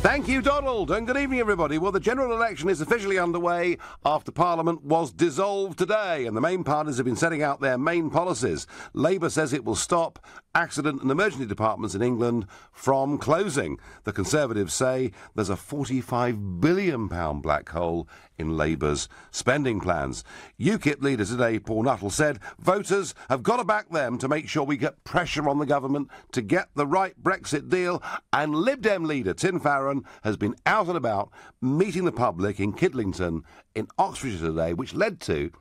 Thank you, Donald, and good evening, everybody. Well, the general election is officially underway after Parliament was dissolved today, and the main parties have been setting out their main policies. Labour says it will stop accident and emergency departments in England from closing. The Conservatives say there's a £45 billion black hole in Labour's spending plans. UKIP leader today, Paul Nuttall, said voters have got to back them to make sure we get pressure on the government to get the right Brexit deal, and Lib Dem leader Tim Farron has been out and about meeting the public in Kidlington in Oxfordshire today, which led to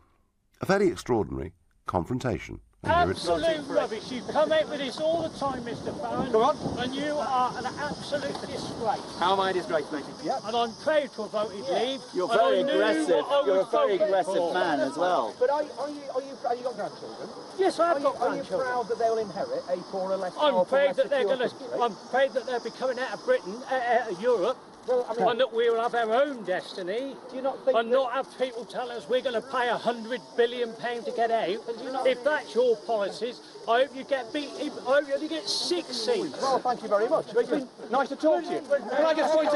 a very extraordinary confrontation. Absolute rubbish. You come out with this all the time, Mr. Farron. Go on. And you are an absolute disgrace. How am I a disgrace, mate? Yep. And I'm proud to have voted Leave. You're very aggressive. You're a very aggressive man as well. But have you got grandchildren? Yes, I've got grandchildren. Are you proud that they'll inherit a poorer, less I'm powerful, proud less that they're secure going to. country? I'm proud that they'll be coming out of Britain, out of Europe. Well, I mean, and that we'll have our own destiny. Do you not think and not have people tell us we're going to pay £100 billion to get out? If that's your policies, I hope you get beat. I hope you get 6 seats. Well, thank you very much. It's been nice to talk to you. Can I just point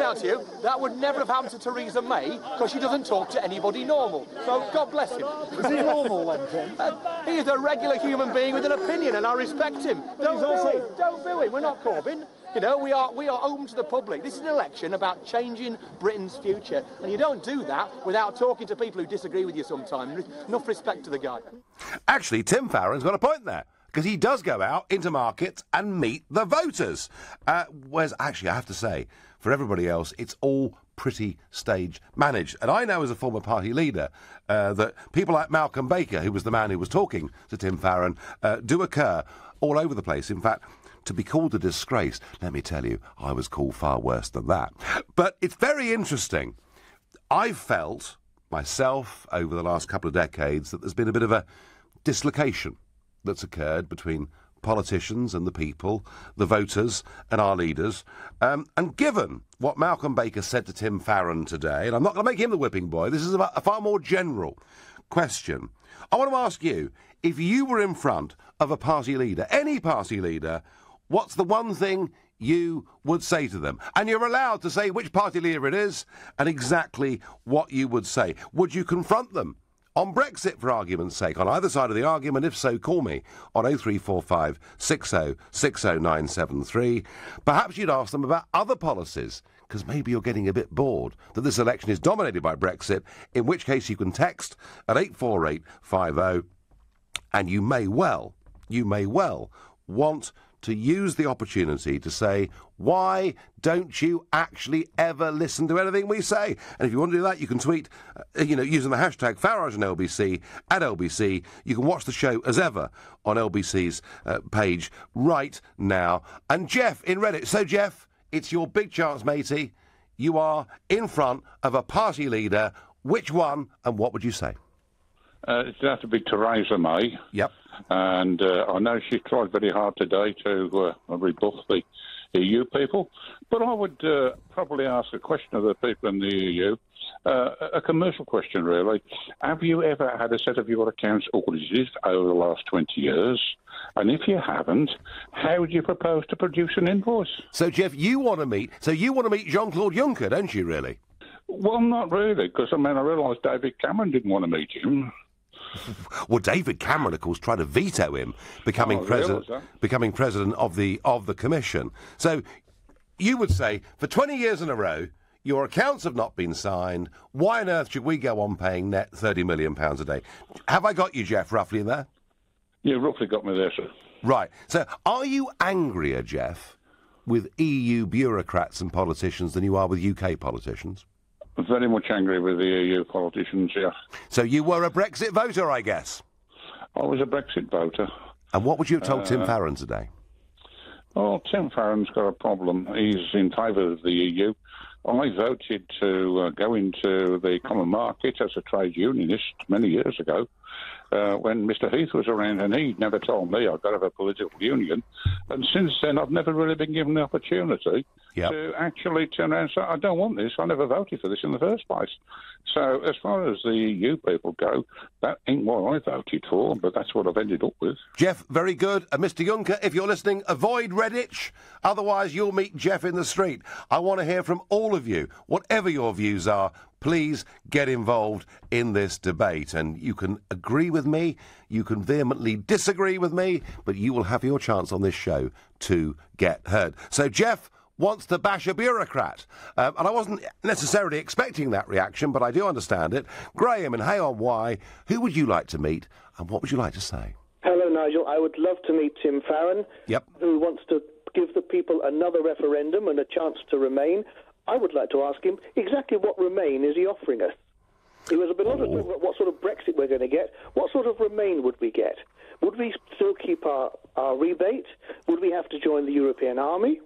out to you? That would never have happened to Theresa May because she doesn't talk to anybody normal. So God bless him. Is he normal then, Tim? He is a regular human being with an opinion, and I respect him. Don't boo him. We're not Corbyn. You know, we are open to the public. This is an election about changing Britain's future, and you don't do that without talking to people who disagree with you sometimes. Enough respect to the guy. Actually, Tim Farron's got a point there, because he does go out into markets and meet the voters. Whereas, actually, I have to say, for everybody else, it's all pretty stage managed. And I know as a former party leader that people like Malcolm Baker, who was the man who was talking to Tim Farron, do occur all over the place. In fact, to be called a disgrace, let me tell you, I was called far worse than that. But it's very interesting. I've felt, myself, over the last couple of decades, that there's been a bit of a dislocation that's occurred between politicians and the people, the voters and our leaders. And given what Malcolm Baker said to Tim Farron today, and I'm not going to make him the whipping boy, this is a far more general question. I want to ask you, if you were in front of a party leader, any party leader, what's the one thing you would say to them? And you're allowed to say which party leader it is and exactly what you would say. Would you confront them on Brexit, for argument's sake, on either side of the argument? If so, call me on 0345 60 60973. Perhaps you'd ask them about other policies, because maybe you're getting a bit bored that this election is dominated by Brexit, in which case you can text at 84850, and you may well want to use the opportunity to say, why don't you actually ever listen to anything we say? And if you want to do that, you can tweet, using the hashtag Farage and LBC, at LBC. You can watch the show, as ever, on LBC's page right now. And Jeff in Reddit. So, Jeff, it's your big chance, matey. You are in front of a party leader. Which one, and what would you say? It'd have to be Theresa May. Yep. And I know she tried very hard today to rebuff the EU people. But I would probably ask a question of the people in the EU, a commercial question, really. Have you ever had a set of your accounts audited over the last 20 years? And if you haven't, how would you propose to produce an invoice? So, Jeff, you want to meet Jean-Claude Juncker, don't you, really? Well, not really, because, I realise David Cameron didn't want to meet him. Well, David Cameron, of course, tried to veto him becoming president of the Commission. So you would say, for 20 years in a row, your accounts have not been signed. Why on earth should we go on paying net £30 million a day? Have I got you, Jeff, roughly in there? You roughly got me there, sir. Right. So are you angrier, Jeff, with EU bureaucrats and politicians than you are with UK politicians? Very much angry with the EU politicians, yeah. So you were a Brexit voter, I guess? I was a Brexit voter. And what would you have told Tim Farron today? Well, Tim Farron's got a problem. He's in favour of the EU. I voted to go into the common market as a trade unionist many years ago, when Mr. Heath was around, and he never told me I've got to have a political union. And since then, I've never really been given the opportunity to actually turn around and say, I don't want this. I never voted for this in the first place. So as far as the EU people go, that ain't what I voted for, but that's what I've ended up with. Jeff, very good. Mr. Juncker, if you're listening, avoid Redditch. Otherwise, you'll meet Jeff in the street. I want to hear from all of you. Whatever your views are, please get involved in this debate. And you can agree with me, you can vehemently disagree with me, but you will have your chance on this show to get heard. So, Jeff wants to bash a bureaucrat. And I wasn't necessarily expecting that reaction, but I do understand it. Graham in Hay on Wye, who would you like to meet, and what would you like to say? Hello, Nigel. I would love to meet Tim Farron, who wants to give the people another referendum and a chance to remain. I would like to ask him exactly what remain is he offering us. There was a lot of talk about what sort of Brexit we're going to get. What sort of remain would we get? Would we still keep our rebate? Would we have to join the European army?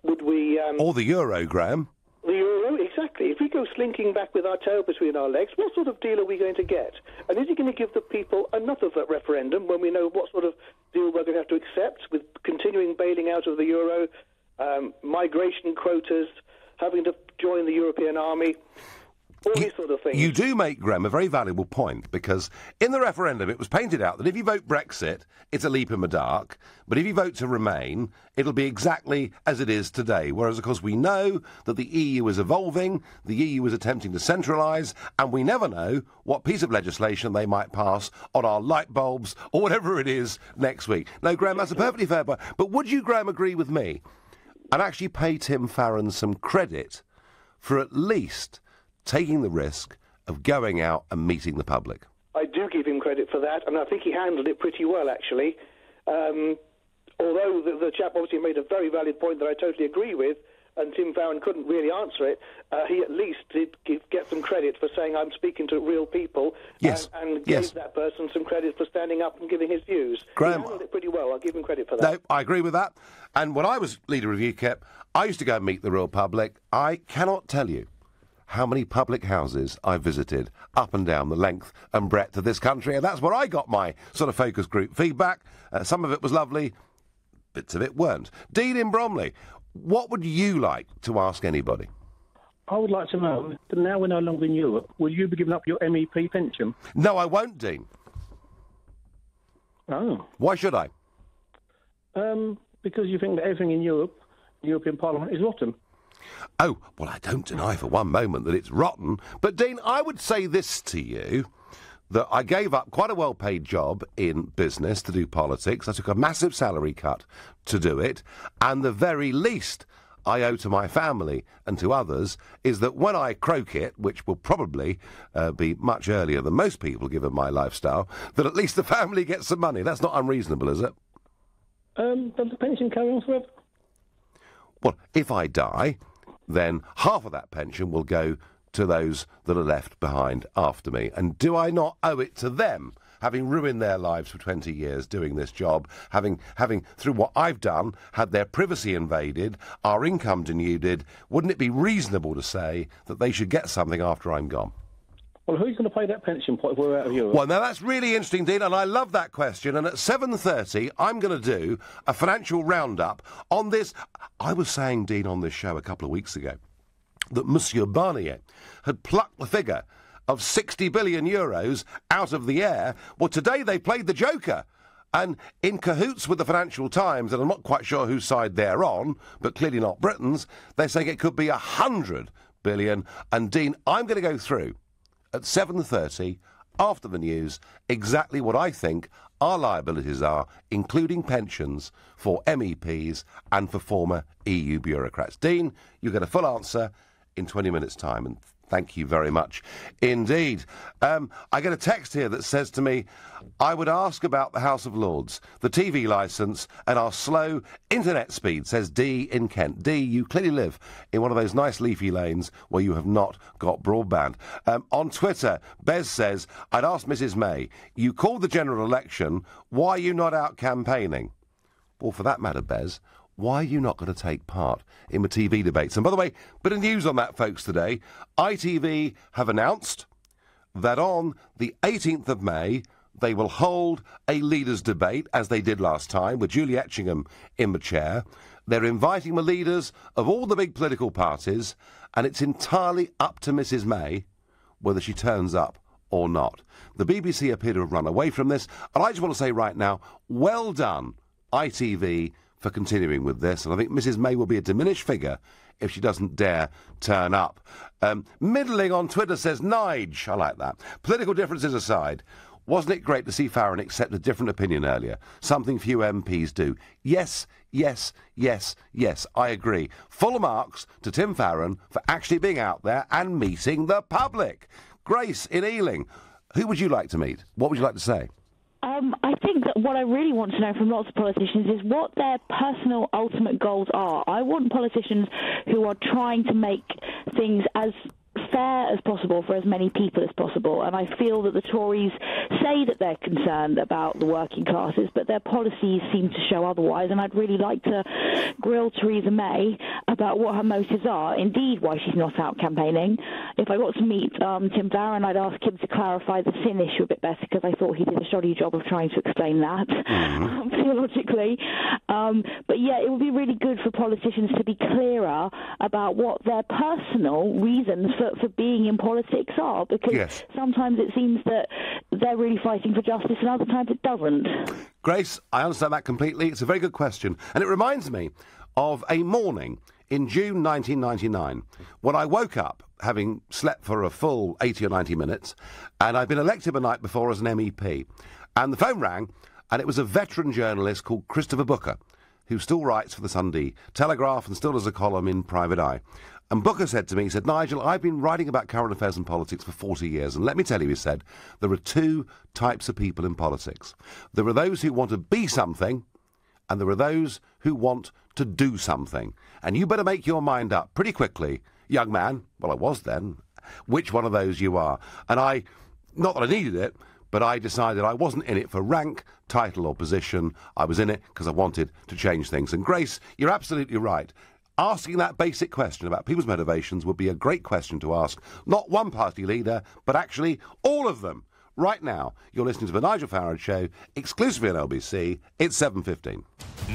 Would we... or the euro, Graham. The euro, exactly. If we go slinking back with our tail between our legs, what sort of deal are we going to get? And is he going to give the people another referendum when we know what sort of deal we're going to have to accept with continuing bailing out of the euro, migration quotas, having to join the European army, all these sort of things? You do make, Graham, a very valuable point, because in the referendum it was painted out that if you vote Brexit, it's a leap in the dark, but if you vote to remain, it'll be exactly as it is today. Whereas, of course, we know that the EU is evolving, the EU is attempting to centralise, and we never know what piece of legislation they might pass on our light bulbs or whatever it is next week. No, Graham, that's a perfectly fair point. But would you, Graham, agree with me and actually pay Tim Farron some credit for at least taking the risk of going out and meeting the public? I do give him credit for that, and I think he handled it pretty well, actually. Although the chap obviously made a very valid point that I totally agree with, and Tim Farron couldn't really answer it, he at least did get some credit for saying, I'm speaking to real people, and gave that person some credit for standing up and giving his views. Graham, he handled it pretty well. I'll give him credit for that. No, I agree with that. And when I was leader of UKIP, I used to go and meet the real public. I cannot tell you how many public houses I visited up and down the length and breadth of this country, and that's where I got my sort of focus group feedback. Some of it was lovely, bits of it weren't. Dean in Bromley, what would you like to ask anybody? I would like to know that now we're no longer in Europe, will you be giving up your MEP pension? No, I won't, Dean. Oh. Why should I? Because you think that everything in Europe, the European Parliament, is rotten. Oh, well, I don't deny for one moment that it's rotten. But, Dean, I would say this to you, that I gave up quite a well-paid job in business to do politics. I took a massive salary cut to do it. And the very least I owe to my family and to others is that when I croak it, which will probably be much earlier than most people given my lifestyle, that at least the family gets some money. That's not unreasonable, is it? Does the pension carry on forever? Well, if I die, then half of that pension will go to those that are left behind after me. And do I not owe it to them, having ruined their lives for 20 years doing this job, having through what I've done, had their privacy invaded, our income denuded? Wouldn't it be reasonable to say that they should get something after I'm gone? Well, who's going to pay that pension pot if we're out of Europe? Well, now, that's really interesting, Dean, and I love that question. And at 7:30, I'm going to do a financial roundup on this. I was saying, Dean, on this show a couple of weeks ago, that Monsieur Barnier had plucked the figure of 60 billion euros out of the air. Well, today they played the Joker. And in cahoots with the Financial Times, and I'm not quite sure whose side they're on, but clearly not Britain's, they're saying it could be 100 billion. And, Dean, I'm going to go through at 7:30, after the news, exactly what I think our liabilities are, including pensions for MEPs and for former EU bureaucrats. Dean, you get a full answer in 20 minutes' time, and thank you very much indeed. I get a text here that says to me, I would ask about the House of Lords, the TV licence and our slow internet speed, says D in Kent. D, you clearly live in one of those nice leafy lanes where you have not got broadband. On Twitter, Bez says, I'd ask Mrs May, you called the general election, why are you not out campaigning? Well, for that matter, Bez, why are you not going to take part in the TV debates? And by the way, bit of news on that, folks, today. ITV have announced that on the 18th of May, they will hold a leaders' debate, as they did last time, with Julie Etchingham in the chair. They're inviting the leaders of all the big political parties, and it's entirely up to Mrs May whether she turns up or not. The BBC appear to have run away from this, and I just want to say right now, well done, ITV, for continuing with this, and I think Mrs May will be a diminished figure if she doesn't dare turn up. Middling on Twitter says, Nige, I like that. Political differences aside, wasn't it great to see Farron accept a different opinion earlier? Something few MPs do. Yes, yes, yes, yes, I agree. Full marks to Tim Farron for actually being out there and meeting the public. Grace in Ealing, who would you like to meet? What would you like to say? I think that what I really want to know from lots of politicians is what their personal ultimate goals are. I want politicians who are trying to make things as fair as possible for as many people as possible, and I feel that the Tories say that they're concerned about the working classes, but their policies seem to show otherwise, and I'd really like to grill Theresa May about what her motives are, indeed why she's not out campaigning. If I got to meet Tim Farron, I'd ask him to clarify the sin issue a bit better, because I thought he did a shoddy job of trying to explain that theologically. But yeah, it would be really good for politicians to be clearer about what their personal reasons for being in politics are, because sometimes it seems that they're really fighting for justice and other times it doesn't. Grace, I understand that completely. It's a very good question, and it reminds me of a morning in June 1999 when I woke up having slept for a full 80 or 90 minutes, and I'd been elected the night before as an MEP, and the phone rang, and it was a veteran journalist called Christopher Booker, who still writes for the Sunday Telegraph and still does a column in Private Eye. And Booker said to me, he said, Nigel, I've been writing about current affairs and politics for 40 years, and let me tell you, he said, there are two types of people in politics. There are those who want to be something, and there are those who want to do something. And you better make your mind up pretty quickly, young man, well, I was then, which one of those you are. And I, not that I needed it, but I decided I wasn't in it for rank, title or position. I was in it because I wanted to change things. And Grace, you're absolutely right. Asking that basic question about people's motivations would be a great question to ask, not one party leader, but actually all of them. Right now, you're listening to the Nigel Farage Show, exclusively on LBC. It's 7:15.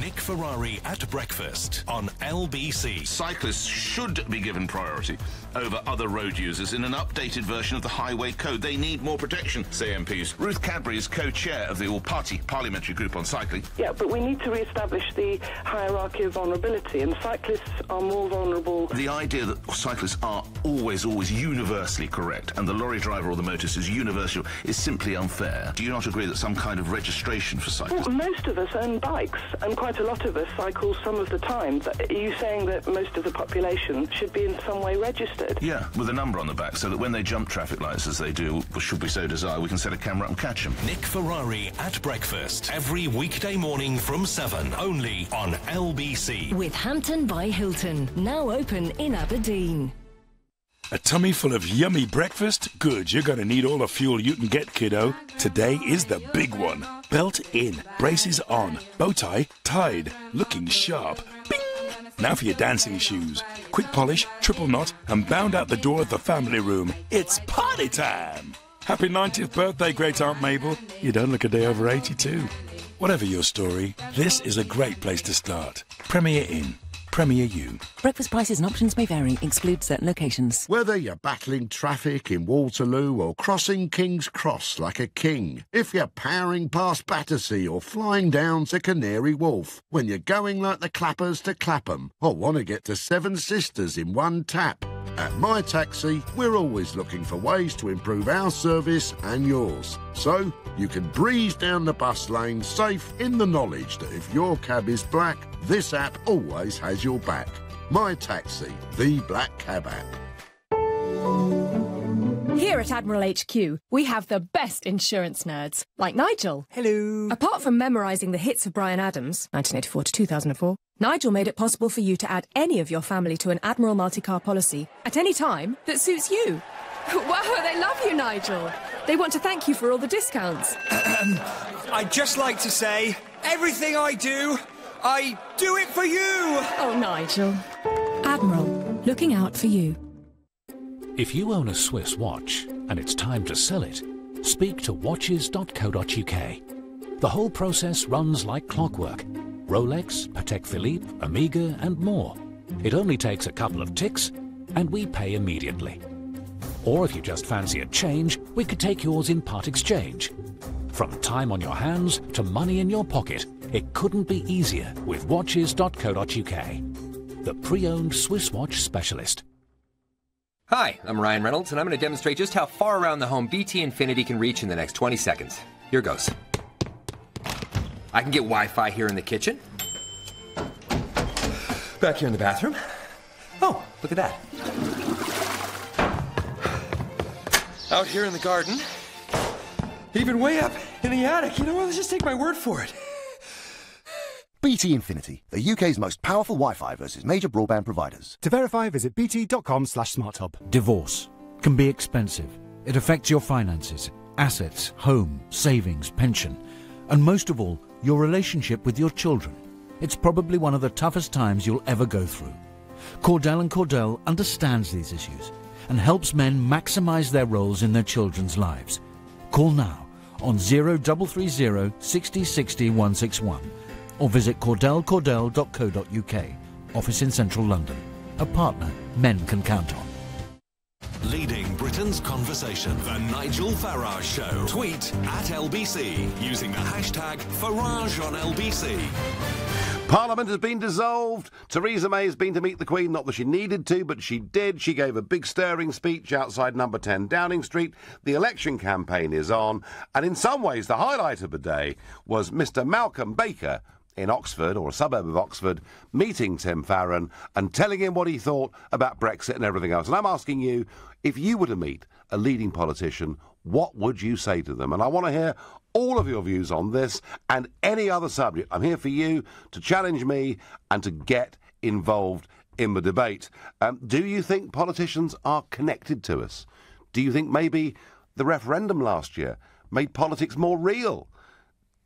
Nick Ferrari at breakfast on LBC. Cyclists should be given priority over other road users in an updated version of the Highway Code. They need more protection, say MPs. Ruth Cadbury is co-chair of the all-party parliamentary group on cycling. Yeah, but we need to re-establish the hierarchy of vulnerability, and cyclists are more vulnerable. The idea that cyclists are always universally correct, and the lorry driver or the motorist is universal, is simply unfair. Do you not agree that some kind of registration for cyclists? Well, most of us own bikes, and quite a lot of us cycle some of the time. Are you saying that most of the population should be in some way registered? Yeah, with a number on the back, so that when they jump traffic lights, as they do, should we so desire, we can set a camera up and catch them. Nick Ferrari at breakfast, every weekday morning from 7, only on LBC. With Hampton by Hilton, now open in Aberdeen. A tummy full of yummy breakfast? Good, you're going to need all the fuel you can get, kiddo. Today is the big one. Belt in, braces on, bow tie tied, looking sharp. Bing! Now for your dancing shoes. Quick polish, triple knot, and bound out the door of the family room. It's party time! Happy 90th birthday, great Aunt Mabel. You don't look a day over 82. Whatever your story, this is a great place to start. Premier Inn. Premier U. Breakfast prices and options may vary. Exclude certain locations. Whether you're battling traffic in Waterloo or crossing King's Cross like a king, if you're powering past Battersea or flying down to Canary Wharf, when you're going like the Clappers to Clapham or want to get to Seven Sisters in one tap, at My Taxi, we're always looking for ways to improve our service and yours. So you can breeze down the bus lane safe in the knowledge that if your cab is black, this app always has your back. My Taxi, the black cab app. Here at Admiral HQ, we have the best insurance nerds, like Nigel. Hello. Apart from memorising the hits of Bryan Adams, 1984 to 2004, Nigel made it possible for you to add any of your family to an Admiral multi-car policy at any time that suits you. Wow, they love you, Nigel. They want to thank you for all the discounts. I'd just like to say, everything I do it for you! Oh, Nigel. Admiral, looking out for you. If you own a Swiss watch and it's time to sell it, speak to watches.co.uk. The whole process runs like clockwork. Rolex, Patek Philippe, Omega and more. It only takes a couple of ticks and we pay immediately. Or if you just fancy a change, we could take yours in part exchange. From time on your hands to money in your pocket, it couldn't be easier with watches.co.uk. The pre-owned Swiss watch specialist. Hi, I'm Ryan Reynolds, and I'm going to demonstrate just how far around the home BT Infinity can reach in the next 20 seconds. Here goes. I can get Wi-Fi here in the kitchen. Back here in the bathroom. Oh, look at that. Out here in the garden. Even way up in the attic. You know what? Let's just take my word for it. BT Infinity, the UK's most powerful Wi-Fi versus major broadband providers. To verify, visit bt.com/smarthub. Divorce can be expensive. It affects your finances, assets, home, savings, pension, and most of all, your relationship with your children. It's probably one of the toughest times you'll ever go through. Cordell & Cordell understands these issues and helps men maximise their roles in their children's lives. Call now on 0330 60 60 161 or visit cordellcordell.co.uk. Office in central London. A partner men can count on. Leading Britain's conversation, The Nigel Farage Show. Tweet at LBC using the hashtag #FarageOnLBC. Parliament has been dissolved. Theresa May has been to meet the Queen. Not that she needed to, but she did. She gave a big stirring speech outside number 10 Downing Street. The election campaign is on. And in some ways, the highlight of the day was Mr. Malcolm Baker in Oxford, or a suburb of Oxford, meeting Tim Farron and telling him what he thought about Brexit and everything else. And I'm asking you, if you were to meet a leading politician, what would you say to them? And I want to hear all of your views on this and any other subject. I'm here for you to challenge me and to get involved in the debate. Do you think politicians are connected to us? Do you think maybe the referendum last year made politics more real?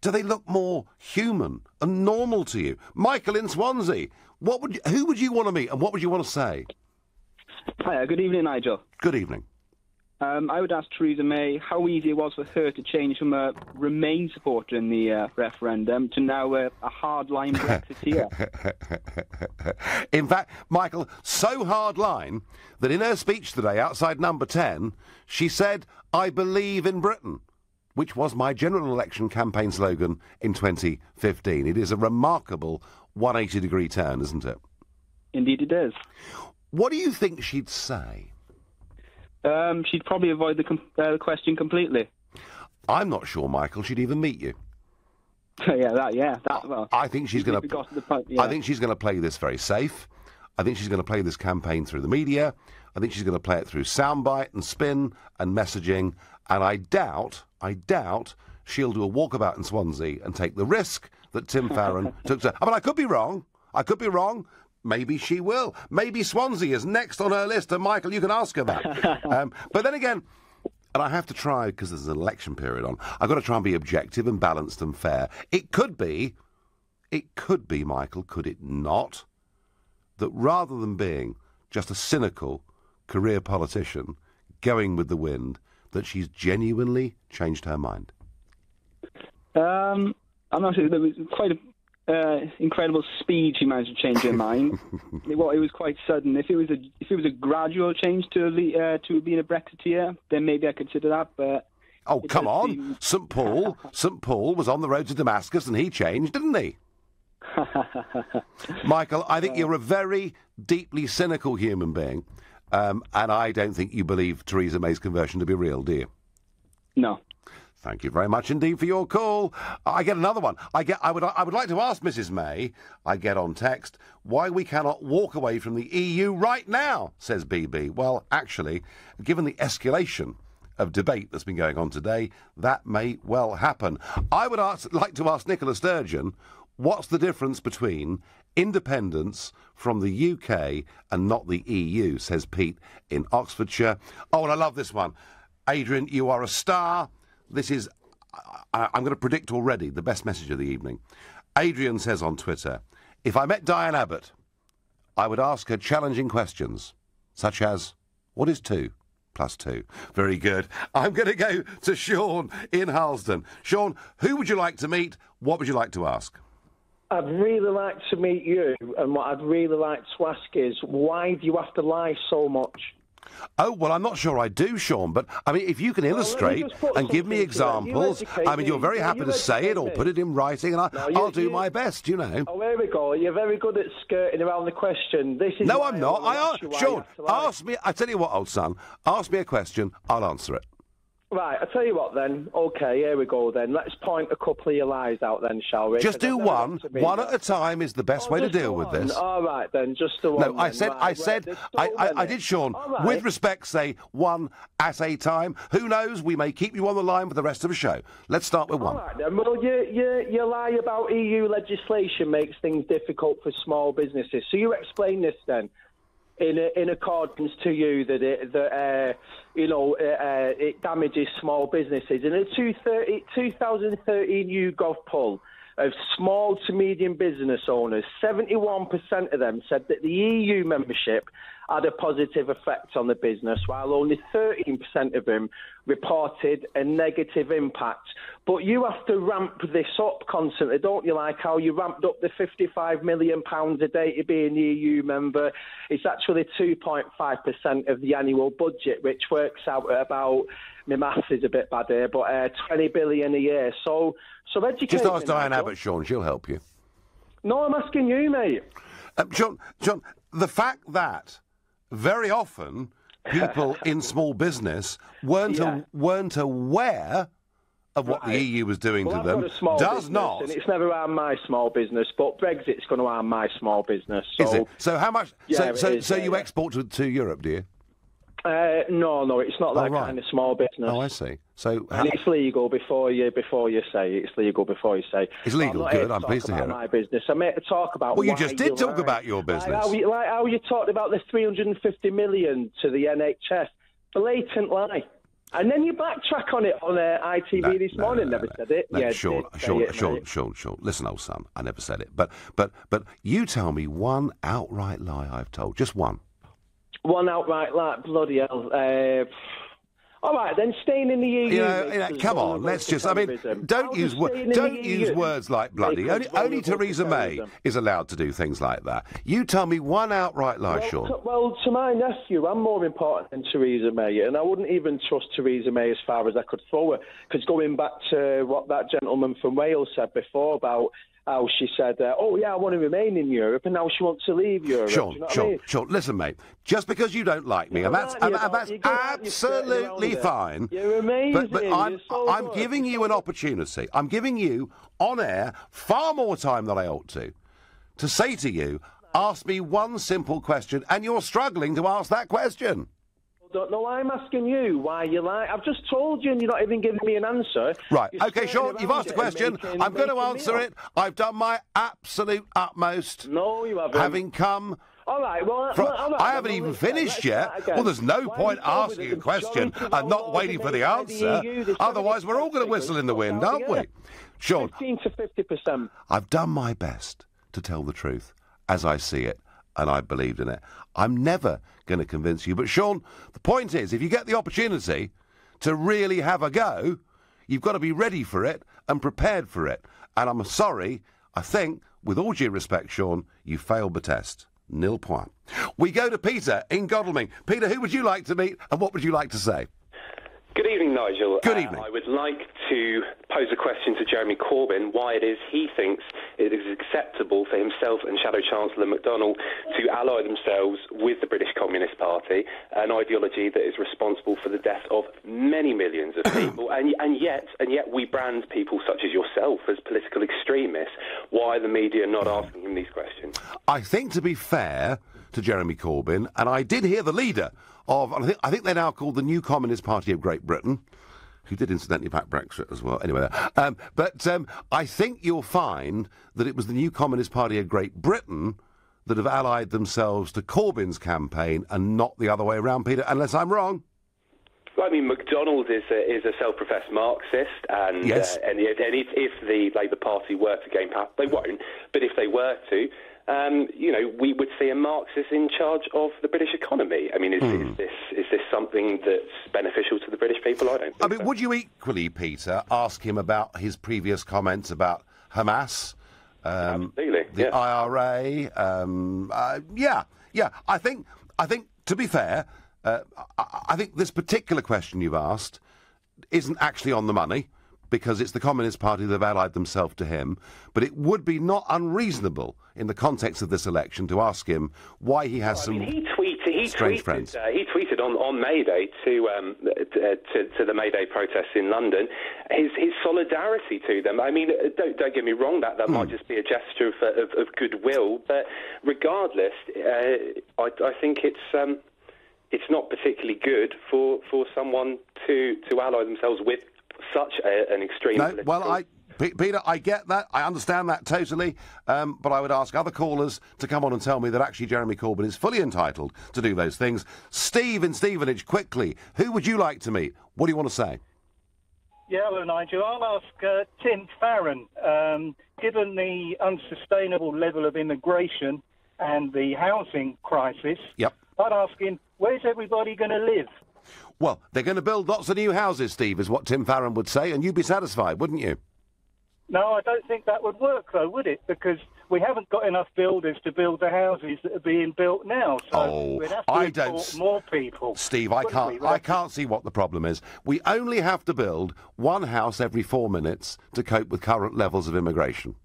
Do they look more human and normal to you? Michael in Swansea, who would you want to meet and what would you want to say? Hi, good evening, Nigel. Good evening. I would ask Theresa May how easy it was for her to change from a Remain supporter in the referendum to now a hardline Brexiteer. In fact, Michael, so hardline that in her speech today outside number 10, she said, "I believe in Britain," which was my general election campaign slogan in 2015. It is a remarkable 180-degree turn, isn't it? Indeed it is. What do you think she'd say? She'd probably avoid the question completely. I'm not sure, Michael, she'd even meet you. Well, I think she's going to. I think she's going to play this very safe. I think she's going to play this campaign through the media. I think she's going to play it through soundbite and spin and messaging. And I doubt she'll do a walkabout in Swansea and take the risk that Tim Farron took. I mean, I could be wrong. Maybe she will. Maybe Swansea is next on her list, and Michael, you can ask her that. But then again, and I have to try, because there's an election period on, I've got to try and be objective and balanced and fair. It could be, Michael, could it not, that rather than being just a cynical career politician going with the wind, that she's genuinely changed her mind? I'm not sure. There was quite a incredible speed she managed to change her mind. It was quite sudden. If it was a gradual change to being a Brexiteer, then maybe I consider that. But come on, St Paul was on the road to Damascus, and he changed, didn't he? Michael, I think you're a very deeply cynical human being, and I don't think you believe Theresa May's conversion to be real, do you? No. Thank you very much indeed for your call. I get another one. I would like to ask Mrs May, I get on text, why we cannot walk away from the EU right now, says BB. Well, actually, given the escalation of debate that's been going on today, that may well happen. I would like to ask Nicola Sturgeon, what's the difference between independence from the UK and not the EU, says Pete in Oxfordshire. Oh, and I love this one. Adrian, you are a star. This is, I'm going to predict already, the best message of the evening. Adrian says on Twitter, if I met Diane Abbott, I would ask her challenging questions, such as, what is 2 +2. Very good. I'm going to go to Sean in Harlesden. Sean, who would you like to meet? What would you like to ask? I'd really like to meet you, and what I'd really like to ask is, why do you have to lie so much? Oh, well, I'm not sure I do, Sean, but, I mean, if you can illustrate and give me examples, I mean, you're very happy to say it or put it in writing, and I'll do my best, you know. Oh, there we go. You're very good at skirting around the question. This is No, I'm not. Sean, ask me, I tell you what, old son, ask me a question, I'll answer it. Right, I'll tell you what then. OK, here we go then. Let's point a couple of your lies out then, shall we? Just do one. One at a time is the best way to deal with this. All right then, just the one. No, I did, Sean, with respect, say one at a time. Who knows, we may keep you on the line for the rest of the show. Let's start with one. All right then, well, your lie about EU legislation makes things difficult for small businesses. So you explain this then. In accordance to you that it damages small businesses. In a 2013 YouGov poll of small to medium business owners, 71% of them said that the EU membership had a positive effect on the business, while only 13% of them reported a negative impact. But you have to ramp this up constantly, don't you? Like how you ramped up the £55 million a day to be an EU member. It's actually 2.5% of the annual budget, which works out at about, my maths is a bit bad here, but 20 billion a year. So educate Just ask me, Diane Abbott, Sean, she'll help you. No, I'm asking you, mate. John, the fact that very often people in small business weren't aware of what the EU was doing to them does not. And it's never harmed my small business, but Brexit's going to harm my small business. So, is it? So how much? Yeah, so you export to Europe, do you? No, it's not that kind of small business. Oh, I see. So and it's legal before you say it's legal before you say. It's legal. Good. I'm pleased to hear it. My business. I'm here to talk about. Well, you just did talk about your business. Like how you talked about the 350 million to the NHS. Blatant lie. And then you backtrack on it on ITV this morning. Never said it. Yeah, Sean. Listen, old son, I never said it. But you tell me one outright lie I've told. Just one. One outright lie. Bloody hell. All right, then staying in the EU. Come on, let's just. I mean, don't use words like bloody. Only Theresa May is allowed to do things like that. You tell me one outright lie, Sean. Well, to my nephew, I'm more important than Theresa May, and I wouldn't even trust Theresa May as far as I could throw her. Because going back to what that gentleman from Wales said before about how she said, oh, yeah, I want to remain in Europe, and now she wants to leave Europe. Sean, listen, mate, just because you don't like me, and that's absolutely fine, you're amazing. But I'm giving you an opportunity. I'm giving you, on air, far more time than I ought to say to you, ask me one simple question, and you're struggling to ask that question. No, I'm asking you why you lie. I've just told you and you're not even giving me an answer. Right, OK, Sean, you've asked a question. I'm going to answer it. I've done my absolute utmost. No, you haven't. Having come... All right, I haven't even finished yet. Well, there's no point asking a question and not waiting for the answer. Otherwise, we're all going to whistle in the wind, aren't we? Sean, 15 to 50%. I've done my best to tell the truth as I see it, and I believed in it. I'm never going to convince you. But, Sean, the point is, if you get the opportunity to really have a go, you've got to be ready for it and prepared for it. And I'm sorry, I think, with all due respect, Sean, you failed the test. Nil point. We go to Peter in Godalming. Peter, who would you like to meet and what would you like to say? Good evening, Nigel. Good evening. I would like to pose a question to Jeremy Corbyn, why it is he thinks it is acceptable for himself and Shadow Chancellor McDonnell to ally themselves with the British Communist Party, an ideology that is responsible for the death of many millions of people, and yet we brand people such as yourself as political extremists. Why are the media not asking him these questions? I think, to be fair to Jeremy Corbyn, and I did hear the leader of, I think they're now called the New Communist Party of Great Britain, who did incidentally back Brexit as well. Anyway, but I think you'll find that it was the New Communist Party of Great Britain that have allied themselves to Corbyn's campaign and not the other way around, Peter, unless I'm wrong. Well, I mean, McDonald is a self-professed Marxist, and yes. And if the Labour Party were to gain power, they won't. But if they were to, we would see a Marxist in charge of the British economy. I mean, is this something that's beneficial to the British people? I don't think so. Would you equally, Peter, ask him about his previous comments about Hamas, the IRA? I think, to be fair, I think this particular question you've asked isn't actually on the money, because it's the Communist Party that have allied themselves to him. But it would be not unreasonable in the context of this election to ask him why he has strange friends. He tweeted on May Day to the May Day protests in London his solidarity to them. I mean, don't get me wrong, that might just be a gesture of goodwill. But regardless, I think it's not particularly good for someone to ally themselves with such an extreme political... Well, Peter, I get that. I understand that totally. But I would ask other callers to come on and tell me that actually Jeremy Corbyn is fully entitled to do those things. Steve in Stevenage, quickly. Who would you like to meet? What do you want to say? Yeah, hello, Nigel. I'll ask Tim Farron. Given the unsustainable level of immigration and the housing crisis, I'd ask him, where's everybody going to live? Well, they're going to build lots of new houses, Steve, is what Tim Farron would say, and you'd be satisfied, wouldn't you? No, I don't think that would work, though, would it? Because we haven't got enough builders to build the houses that are being built now. So we'd have to import more people. Steve, I can't see what the problem is. We only have to build one house every 4 minutes to cope with current levels of immigration.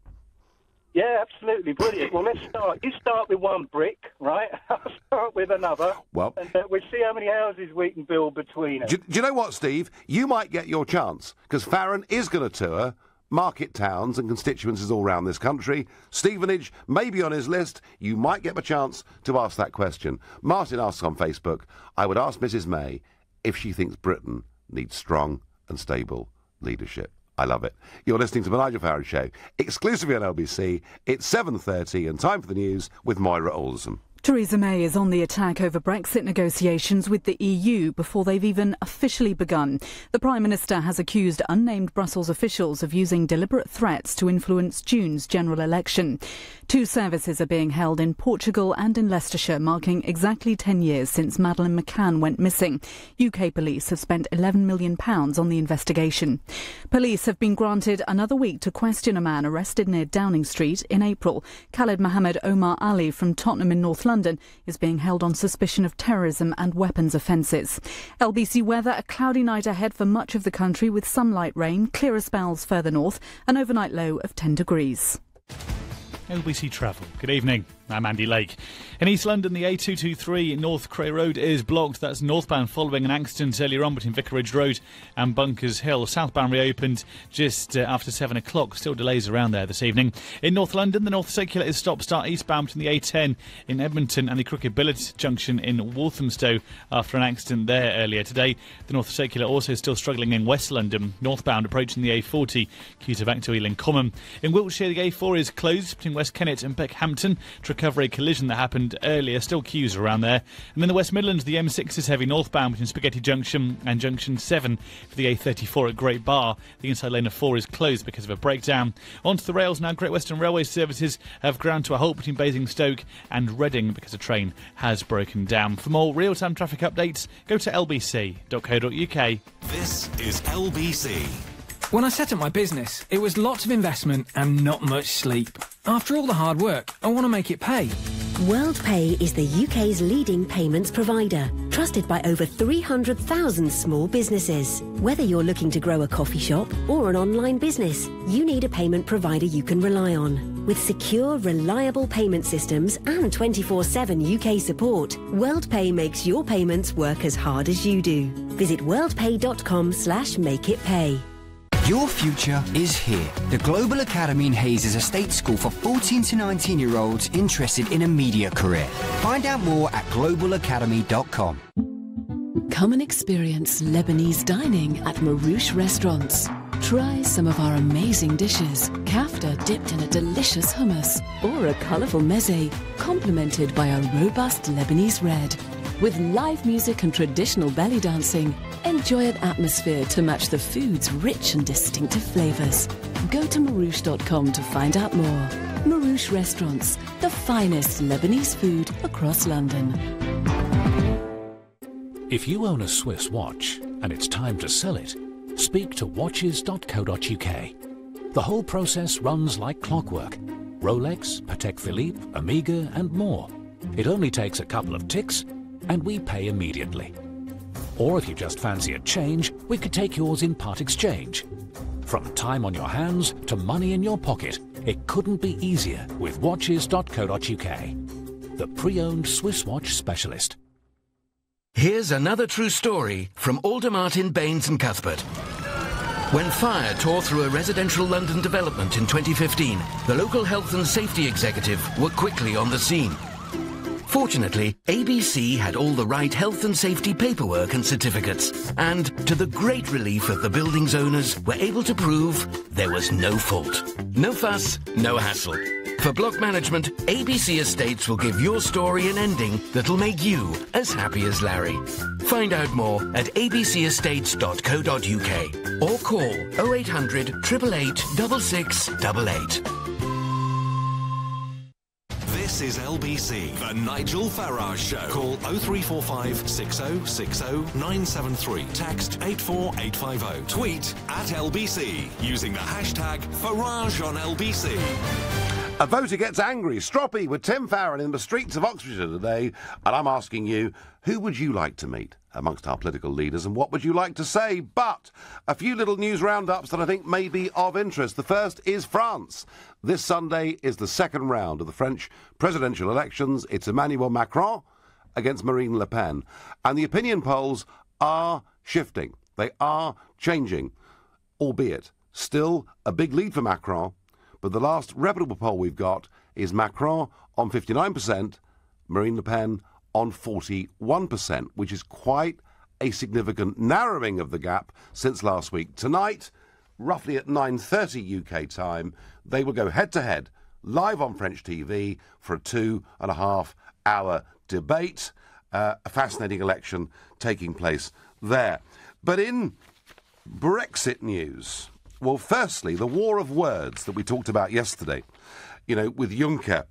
Yeah, absolutely. Brilliant. Well, let's start. You start with one brick, right? I'll start with another. Well, and we'll see how many houses we can build between us. Do you know what, Steve? You might get your chance, because Farron is going to tour market towns and constituencies all around this country. Stevenage may be on his list. You might get a chance to ask that question. Martin asks on Facebook, I would ask Mrs May if she thinks Britain needs strong and stable leadership. I love it. You're listening to the Nigel Farage Show, exclusively on LBC. It's 7:30 and time for the news with Moira Alderson. Theresa May is on the attack over Brexit negotiations with the EU before they've even officially begun. The Prime Minister has accused unnamed Brussels officials of using deliberate threats to influence June's general election. 2 services are being held in Portugal and in Leicestershire, marking exactly 10 years since Madeleine McCann went missing. UK police have spent £11 million on the investigation. Police have been granted another week to question a man arrested near Downing Street in April. Khaled Mohammed Omar Ali from Tottenham in North London is being held on suspicion of terrorism and weapons offences. LBC weather, a cloudy night ahead for much of the country with some light rain, clearer spells further north, an overnight low of 10 degrees. LBC Travel. Good evening. I'm Andy Lake. In East London, the A223 North Cray Road is blocked. That's northbound following an accident earlier on between Vicarage Road and Bunkers Hill. Southbound reopened just after 7 o'clock. Still delays around there this evening. In North London, the North Circular is stop-start eastbound between the A10 in Edmonton and the Crooked Billet Junction in Walthamstow after an accident there earlier today. The North Circular also still struggling in West London, northbound approaching the A40, queues back to Ealing Common. In Wiltshire, the A4 is closed between West Kennet and Beckhampton to recover a collision that happened earlier. Still queues around there. And in the West Midlands, the M6 is heavy northbound between Spaghetti Junction and Junction 7 for the A34 at Great Bar. The inside lane of 4 is closed because of a breakdown. Onto the rails now. Great Western Railway services have ground to a halt between Basingstoke and Reading because a train has broken down. For more real-time traffic updates, go to lbc.co.uk. This is LBC. When I set up my business, it was lots of investment and not much sleep. After all the hard work, I want to make it pay. WorldPay is the UK's leading payments provider, trusted by over 300,000 small businesses. Whether you're looking to grow a coffee shop or an online business, you need a payment provider you can rely on. With secure, reliable payment systems and 24/7 UK support, WorldPay makes your payments work as hard as you do. Visit worldpay.com/makeitpay. Your future is here. The Global Academy in Hayes is a state school for 14 to 19-year-olds interested in a media career. Find out more at globalacademy.com. Come and experience Lebanese dining at Marouche Restaurants. Try some of our amazing dishes, kafta dipped in a delicious hummus, or a colourful meze, complemented by a robust Lebanese red. With live music and traditional belly dancing, enjoy an atmosphere to match the food's rich and distinctive flavours. Go to marouche.com to find out more. Marouche Restaurants, the finest Lebanese food across London. If you own a Swiss watch and it's time to sell it, speak to watches.co.uk. The whole process runs like clockwork. Rolex, Patek Philippe, Omega and more. It only takes a couple of ticks and we pay immediately. Or if you just fancy a change, we could take yours in part exchange. From time on your hands to money in your pocket, it couldn't be easier with watches.co.uk. The pre-owned Swiss watch specialist. Here's another true story from Aldermartin, Baines and Cuthbert. When fire tore through a residential London development in 2015, the local health and safety executive were quickly on the scene. Fortunately, ABC had all the right health and safety paperwork and certificates, and to the great relief of the building's owners, were able to prove there was no fault. No fuss, no hassle. For block management, ABC Estates will give your story an ending that'll make you as happy as Larry. Find out more at abcestates.co.uk or call 0800 888 6688. This is LBC, the Nigel Farage Show. Call 0345 6060 973. Text 84850. Tweet at LBC using the hashtag Farage on LBC. A voter gets angry. Stroppy with Tim Farron in the streets of Oxfordshire today. And I'm asking you, who would you like to meet amongst our political leaders and what would you like to say? But a few little news roundups that I think may be of interest. The first is France. This Sunday is the second round of the French presidential elections. It's Emmanuel Macron against Marine Le Pen. And the opinion polls are shifting. They are changing, albeit still a big lead for Macron. But the last reputable poll we've got is Macron on 59%, Marine Le Pen on 41%, which is quite a significant narrowing of the gap since last week. Tonight, roughly at 9:30 UK time, they will go head-to-head live on French TV for a 2.5-hour debate. A fascinating election taking place there. But in Brexit news, well, firstly, the war of words that we talked about yesterday, you know, with Juncker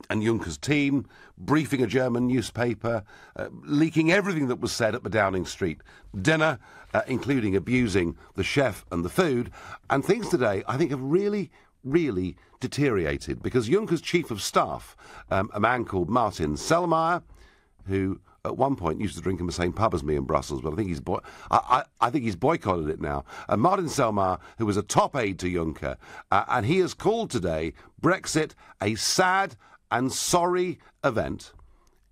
and Juncker's team briefing a German newspaper, leaking everything that was said at the Downing Street dinner, including abusing the chef and the food. And things today, I think, have really deteriorated because Juncker's chief of staff, a man called Martin Selmayr, who at one point used to drink in the same pub as me in Brussels, but I think he's boycotted it now. Martin Selmayr, who was a top aide to Juncker, and he has called today Brexit a sad and sorry event.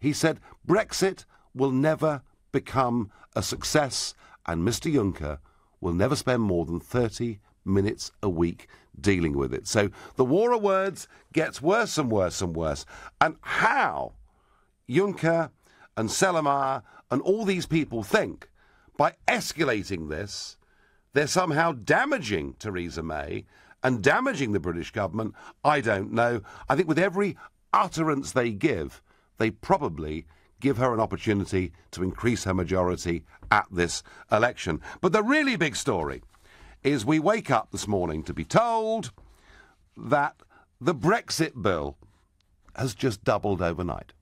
He said Brexit will never become a success, and Mr. Juncker will never spend more than 30 minutes a week dealing with it. So the war of words gets worse and worse and worse. And how Juncker and Selmayr and all these people think by escalating this, they're somehow damaging Theresa May and damaging the British government, I don't know. I think with every utterance they give, they probably give her an opportunity to increase her majority at this election. But the really big story is we wake up this morning to be told that the Brexit bill has just doubled overnight.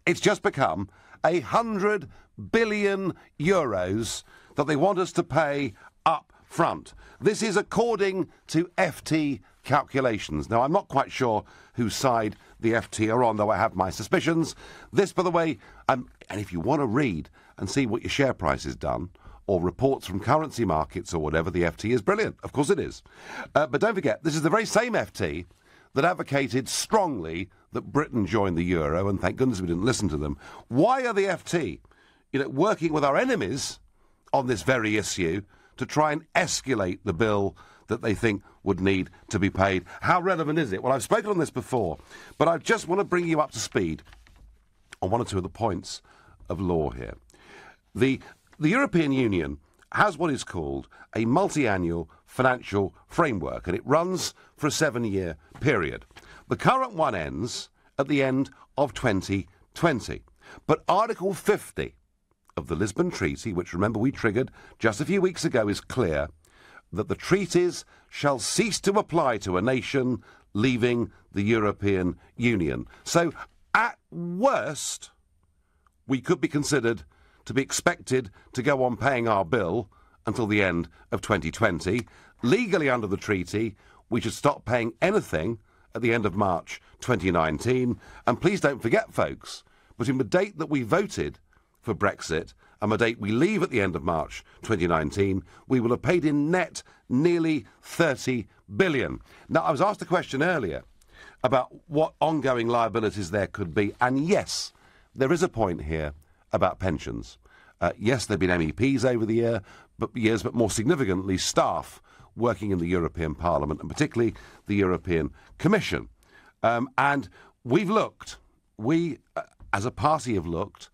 It's just become 100 billion euros that they want us to pay up front. This is according to FT calculations. Now, I'm not quite sure whose side the FT are on, though I have my suspicions. This, by the way, and if you want to read and see what your share price has done, or reports from currency markets or whatever, the FT is brilliant. Of course it is. But don't forget, this is the very same FT that advocated strongly that Britain join the euro, and thank goodness we didn't listen to them. Why are the FT, working with our enemies on this very issue to try and escalate the bill that they think would need to be paid? How relevant is it? Well, I've spoken on this before, but I just want to bring you up to speed on one or two of the points of law here. The European Union has what is called a multi-annual financial framework, and it runs for a 7-year period. The current one ends at the end of 2020. But Article 50 of the Lisbon Treaty, which remember we triggered just a few weeks ago, is clear that the treaties shall cease to apply to a nation leaving the European Union. So, at worst, we could be considered to be expected to go on paying our bill until the end of 2020. Legally, under the treaty, we should stop paying anything at the end of March 2019. And please don't forget, folks, between the date that we voted for Brexit and the date we leave at the end of March 2019, we will have paid in net nearly 30 billion. Now, I was asked a question earlier about what ongoing liabilities there could be, and yes, there is a point here about pensions. Yes, there have been MEPs over the years, but more significantly, staff working in the European Parliament, and particularly the European Commission. And we've looked, as a party have looked,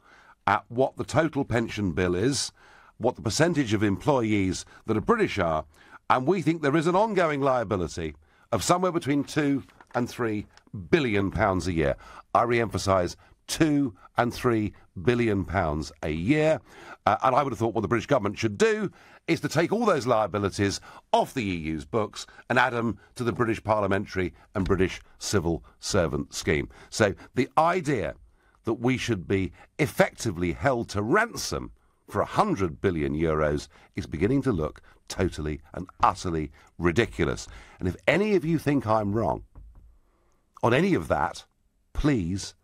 at what the total pension bill is, what the percentage of employees that are British are, and we think there is an ongoing liability of somewhere between £2 and £3 billion a year. I re-emphasise £2 and £3 billion a year. And I would have thought what the British government should do is to take all those liabilities off the EU's books and add them to the British parliamentary and British civil servant scheme. So the idea that we should be effectively held to ransom for €100 billion is beginning to look totally and utterly ridiculous. And if any of you think I'm wrong on any of that, please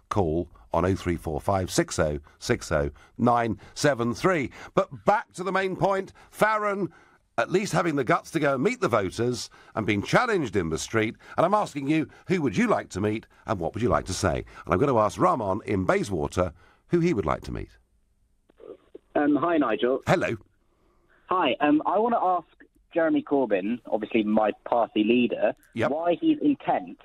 call on 0345 60 60 973. But back to the main point, Farron at least having the guts to go and meet the voters and being challenged in the street. And I'm asking you, who would you like to meet and what would you like to say? And I'm going to ask Ramon in Bayswater who he would like to meet. Hi, Nigel. Hello. Hi. I want to ask Jeremy Corbyn, obviously my party leader, why he's intent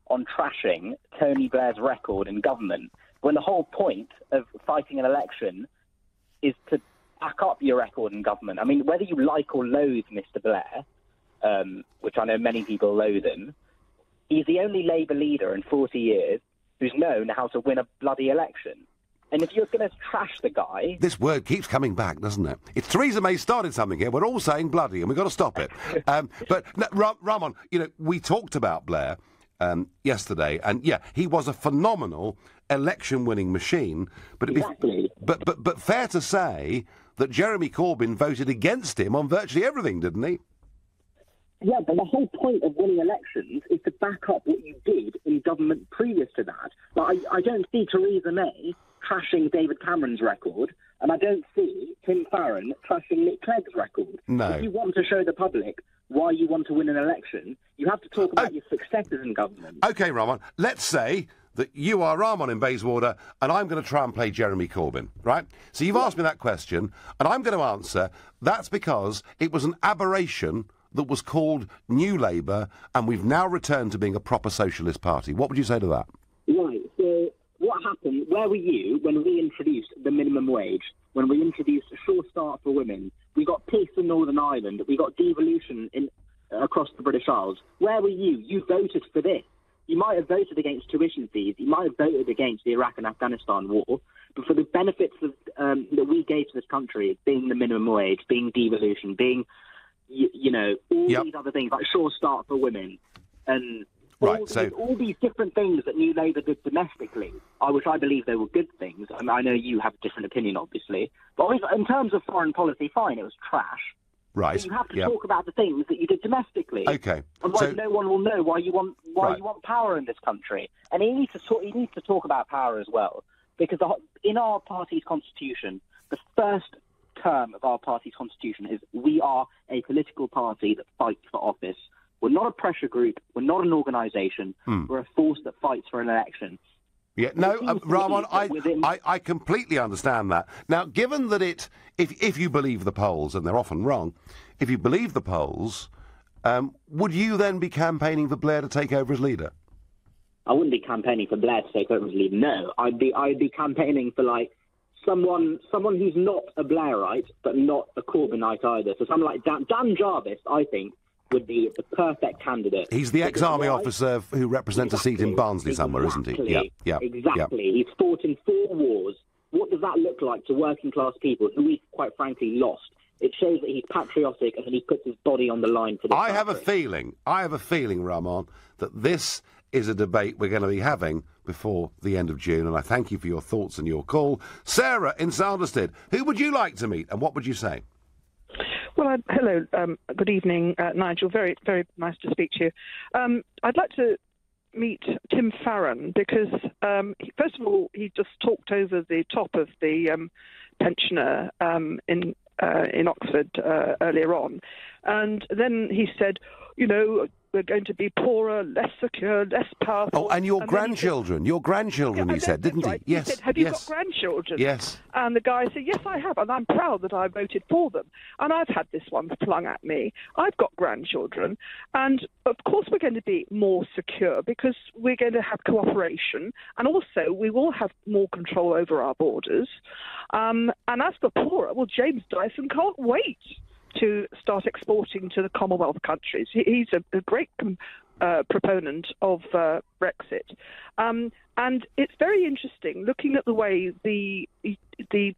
on trashing Tony Blair's record in government, when the whole point of fighting an election is to back up your record in government. I mean, whether you like or loathe Mr. Blair, which I know many people loathe him, he's the only Labour leader in 40 years who's known how to win a bloody election. And if you're going to trash the guy... This word keeps coming back, doesn't it? It's Theresa May started something here. We're all saying bloody, and we've got to stop it. But, no, Ramon, we talked about Blair yesterday, and, he was a phenomenal election-winning machine. But exactly. But fair to say that Jeremy Corbyn voted against him on virtually everything, didn't he? Yeah, but the whole point of winning elections is to back up what you did in government previous to that. But I don't see Theresa May trashing David Cameron's record, and I don't see Tim Farron trashing Nick Clegg's record. No. If you want to show the public why you want to win an election, you have to talk about your successes in government. OK, Ramon, let's say that you are Ramon in Bayswater and I'm going to try and play Jeremy Corbyn, right? So you've asked me that question, and I'm going to answer, that's because it was an aberration that was called New Labour, and we've now returned to being a proper socialist party. What would you say to that? Right, so what happened, where were you when we introduced the minimum wage, when we introduced a sure start for women? We got peace in Northern Ireland, we got devolution across the British Isles. Where were you? You voted for this. You might have voted against tuition fees, you might have voted against the Iraq and Afghanistan war, but for the benefits of, that we gave to this country, being the minimum wage, being devolution, being, all these other things, like sure start for women, and all these different things that New Labour did domestically, which I believe they were good things. I mean, I know you have a different opinion, obviously, but in terms of foreign policy, fine, it was trash. Right. But you have to talk about the things that you did domestically. Okay. Otherwise, no one will know why you want power in this country. And he needs to talk about power as well, because in our party's constitution, the first term of our party's constitution is we are a political party that fights for office. We're not a pressure group. We're not an organisation. We're a force that fights for an election. Yeah, no, Ramon, I completely understand that. Now, given that if you believe the polls, and they're often wrong, if you believe the polls, would you then be campaigning for Blair to take over as leader? I wouldn't be campaigning for Blair to take over as leader, no. I'd be campaigning for, someone who's not a Blairite, but not a Corbynite either. So someone like Dan Jarvis, I think, would be the perfect candidate. He's the ex-army officer who represents a seat in Barnsley somewhere, isn't he? Yeah. Exactly. He's fought in 4 wars. What does that look like to working-class people who we've, quite frankly, lost It shows that he's patriotic and that he puts his body on the line for this I have a feeling, Ramon, that this is a debate we're going to be having before the end of June, and I thank you for your thoughts and your call. Sarah in Sanderstead, who would you like to meet, and what would you say? Well, hello, good evening, Nigel. Very, very nice to speak to you. I'd like to meet Tim Farron because, first of all, he just talked over the top of the pensioner in Oxford earlier on, and then he said, you know, we're going to be poorer, less secure, less powerful. Oh, and your grandchildren, he said, didn't he? Right. Yes. He said, have you got grandchildren? Yes. And the guy said, yes, I have, and I'm proud that I voted for them. And I've had this one flung at me. I've got grandchildren, and of course we're going to be more secure because we're going to have cooperation, and also we will have more control over our borders. And as for poorer, well, James Dyson can't wait to start exporting to the Commonwealth countries. He's a great proponent of Brexit. And it's very interesting looking at the way the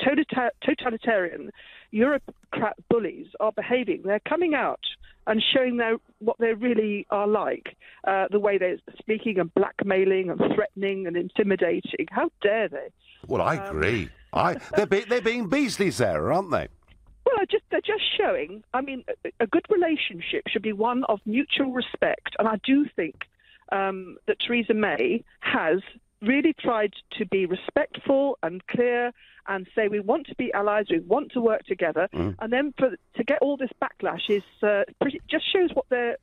totalitarian Eurocrat bullies are behaving. They're coming out and showing what they really are like, the way they're speaking and blackmailing and threatening and intimidating. How dare they? Well, I agree. They're being beastly, Sarah, aren't they? Well, they're just showing. I mean, a good relationship should be one of mutual respect, and I do think that Theresa May has really tried to be respectful and clear and say we want to be allies, we want to work together, and then to get all this backlash is just shows what the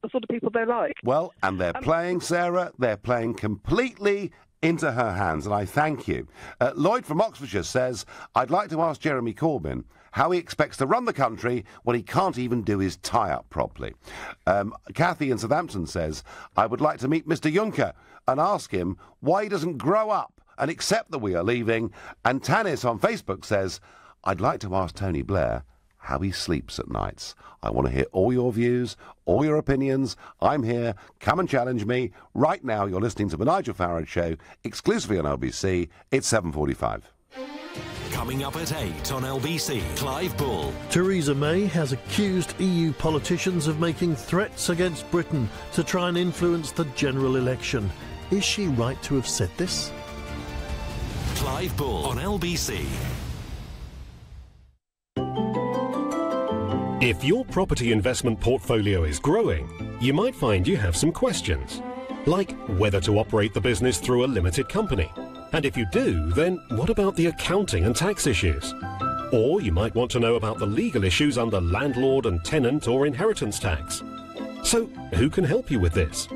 sort of people they're like. Well, and they're playing, Sarah. They're playing completely into her hands, and I thank you. Lloyd from Oxfordshire says, I'd like to ask Jeremy Corbyn how he expects to run the country when he can't even do his tie-up properly. Kathy in Southampton says, I would like to meet Mr Juncker and ask him why he doesn't grow up and accept that we are leaving. And Tanis on Facebook says, I'd like to ask Tony Blair how he sleeps at nights. I want to hear all your views, all your opinions. I'm here. Come and challenge me. Right now, you're listening to The Nigel Farage Show, exclusively on LBC. It's 7:45. Coming up at 8 on LBC, Clive Bull. Theresa May has accused EU politicians of making threats against Britain to try and influence the general election. Is she right to have said this? Clive Bull on LBC. If your property investment portfolio is growing, you might find you have some questions, like whether to operate the business through a limited company. And if you do, then what about the accounting and tax issues? Or you might want to know about the legal issues under landlord and tenant or inheritance tax. So who can help you with this?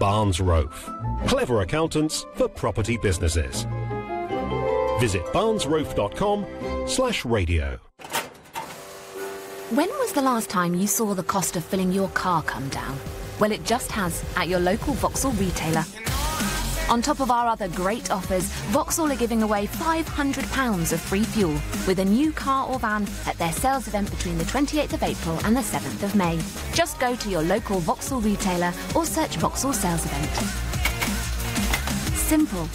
Barnes Rofe. Clever accountants for property businesses. Visit barnesrofe.com/radio. When was the last time you saw the cost of filling your car come down? Well, it just has at your local Vauxhall retailer. On top of our other great offers, Vauxhall are giving away £500 of free fuel with a new car or van at their sales event between the 28th of April and the 7th of May. Just go to your local Vauxhall retailer or search Vauxhall sales event. Simple.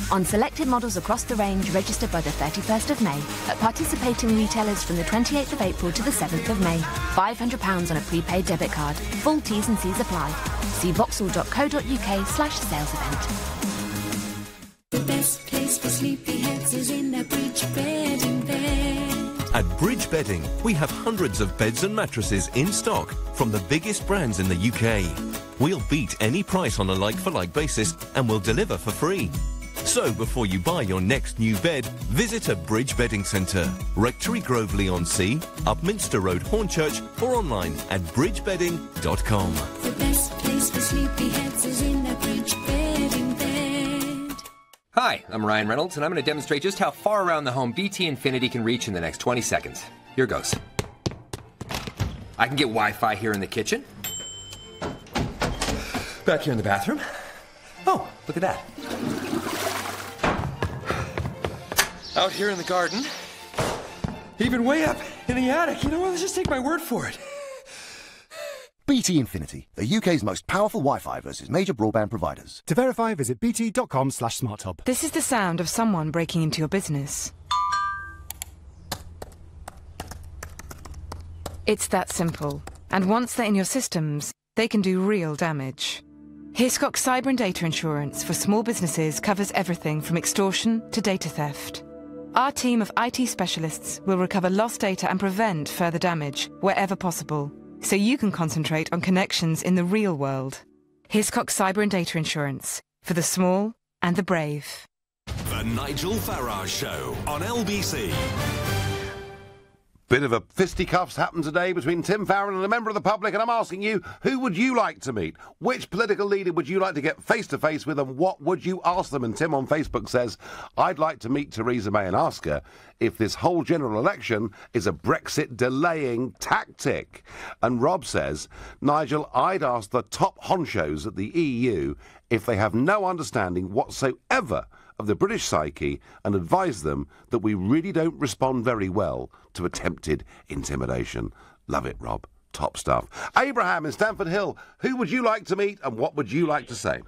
On selected models across the range registered by the 31st of May at participating retailers from the 28th of April to the 7th of May. £500 on a prepaid debit card. Full T's and C's apply. See vauxhall.co.uk/sales event. The best place for sleepyheads is in their Bridge Bedding bed. At Bridge Bedding, we have hundreds of beds and mattresses in stock from the biggest brands in the UK. We'll beat any price on a like-for-like basis and we'll deliver for free. So before you buy your next new bed, visit a Bridge Bedding Centre, Rectory Groveley-on-Sea, Upminster Road, Hornchurch, or online at bridgebedding.com. The best place for sleepyheads is in their Bridge Bedding bed. Hi, I'm Ryan Reynolds, and I'm going to demonstrate just how far around the home BT Infinity can reach in the next 20 seconds. Here goes. I can get Wi-Fi here in the kitchen. Back here in the bathroom. Oh, look at that. Out here in the garden. Even way up in the attic. You know what? Let's just take my word for it. BT Infinity, the UK's most powerful Wi-Fi versus major broadband providers. To verify, visit bt.com/smarthub. This is the sound of someone breaking into your business. It's that simple. And once they're in your systems, they can do real damage. Hiscox Cyber and Data Insurance for small businesses covers everything from extortion to data theft. Our team of IT specialists will recover lost data and prevent further damage wherever possible, so you can concentrate on connections in the real world. Hiscox Cyber and Data Insurance for the small and the brave. The Nigel Farage Show on LBC. Bit of a fisticuffs happened today between Tim Farron and a member of the public, and I'm asking you, who would you like to meet? Which political leader would you like to get face-to-face with, and what would you ask them? And Tim on Facebook says, I'd like to meet Theresa May and ask her if this whole general election is a Brexit delaying tactic. And Rob says, Nigel, I'd ask the top honchos at the EU if they have no understanding whatsoever of the British psyche and advise them that we really don't respond very well to attempted intimidation. Love it, Rob. Top stuff. Abraham in Stamford Hill, who would you like to meet and what would you like to say?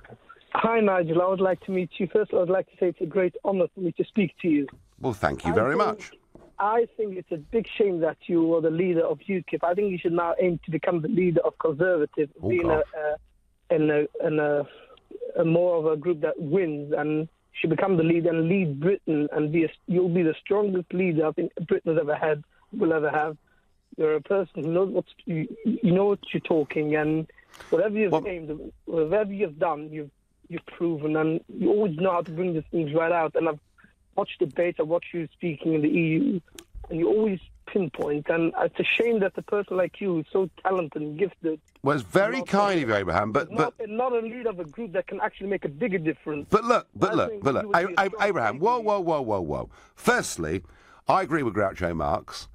Hi, Nigel. I would like to meet you. First, I would like to say it's a great honour for me to speak to you. Well, thank you very much. I think it's a big shame that you are the leader of UKIP. I think you should now aim to become the leader of Conservative, being a more of a group that wins, and should become the leader and lead Britain, and you'll be the strongest leader I think Britain has ever had, will ever have. You're a person who knows you know what you're talking, and whatever you've done, you've proven, and you always know how to bring these things right out. And I've watched debates, I've watched you speaking in the EU, and you always pinpoint, and it's a shame that a person like you is so talented and gifted. Well, it's very kind of you, Abraham, but not a leader of a group that can actually make a bigger difference. But look, Abraham, whoa. Firstly, I agree with Groucho Marx.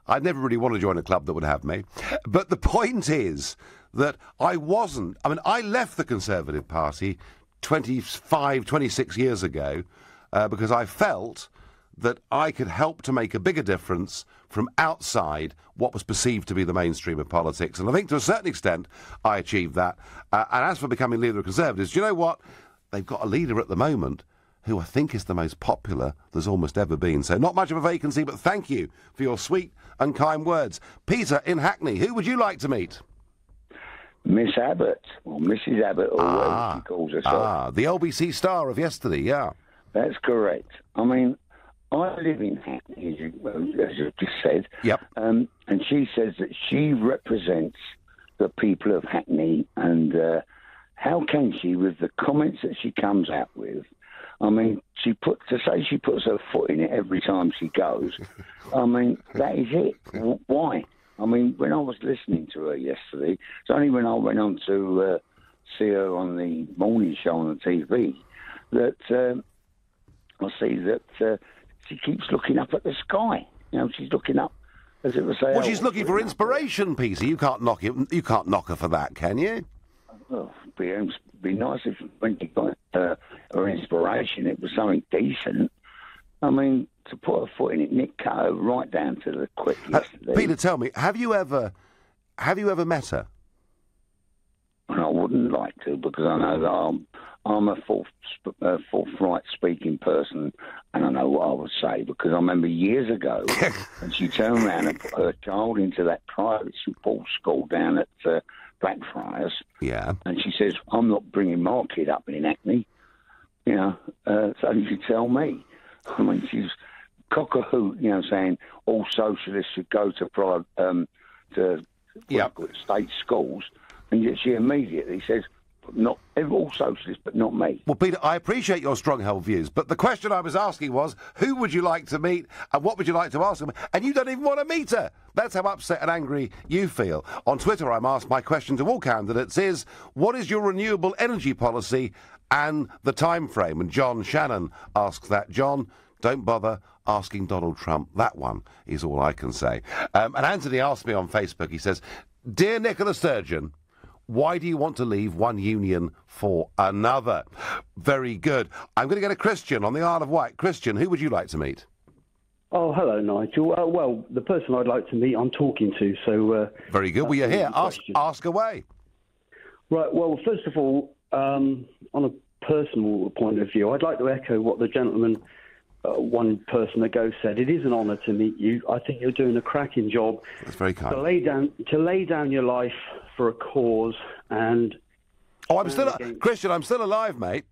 I'd never really want to join a club that would have me. But the point is that I left the Conservative Party 26 years ago because I felt that I could help to make a bigger difference from outside what was perceived to be the mainstream of politics. And I think to a certain extent I achieved that. And as for becoming leader of Conservatives, do you know what? They've got a leader at the moment who I think is the most popular there's almost ever been. So not much of a vacancy, but thank you for your sweet and kind words. Peter in Hackney, who would you like to meet? Miss Abbott, or Mrs. Abbott, or whatever she calls herself. The LBC star of yesterday, yeah. That's correct. I mean, I live in Hackney, as you just said. Yep. And she says that she represents the people of Hackney, and how can she, with the comments that she comes out with? I mean, she puts her foot in it every time she goes. I mean, that is it. Why? I mean, when I was listening to her yesterday, it's only when I went on to see her on the morning show on the TV that I see that she keeps looking up at the sky. You know, she's looking up, as it would say. Well, she's looking for inspiration, Peter. You can't knock her for that, can you? Well, it'd be nice if when she got her inspiration, it was something decent. I mean, to put her foot in it, Nick cut her right down to the quick yesterday. Peter, tell me, have you ever met her? And I wouldn't like to, because I know that I'm a forthright speaking person, and I know what I would say, because I remember years ago when she turned around and put her child into that private St Paul's school down at Blackfriars. Yeah. And she says, I'm not bringing my kid up in Hackney. You know, so you tell me. I mean, she's cock-a-hoot, you know, saying all socialists should go to state schools, and yet she immediately says, not all socialists, but not me. Well, Peter, I appreciate your strong-held views, but the question I was asking was, who would you like to meet, and what would you like to ask them? And you don't even want to meet her. That's how upset and angry you feel. On Twitter, I'm asked, my question to all candidates is, what is your renewable energy policy and the time frame? And John Shannon asks that. John, don't bother asking Donald Trump. That one is all I can say. And Anthony asked me on Facebook, he says, Dear Nicola Sturgeon, why do you want to leave one union for another? Very good. I'm going to get a Christian on the Isle of Wight. Christian, who would you like to meet? Oh, hello, Nigel. Well, the person I'd like to meet, I'm talking to, so... Very good. Well, you're here. Ask away. Right, well, first of all, on a personal point of view, I'd like to echo what the gentleman one person ago said, it is an honour to meet you. I think you're doing a cracking job. That's very kind. To lay down your life for a cause and... Oh, Christian, I'm still alive, mate.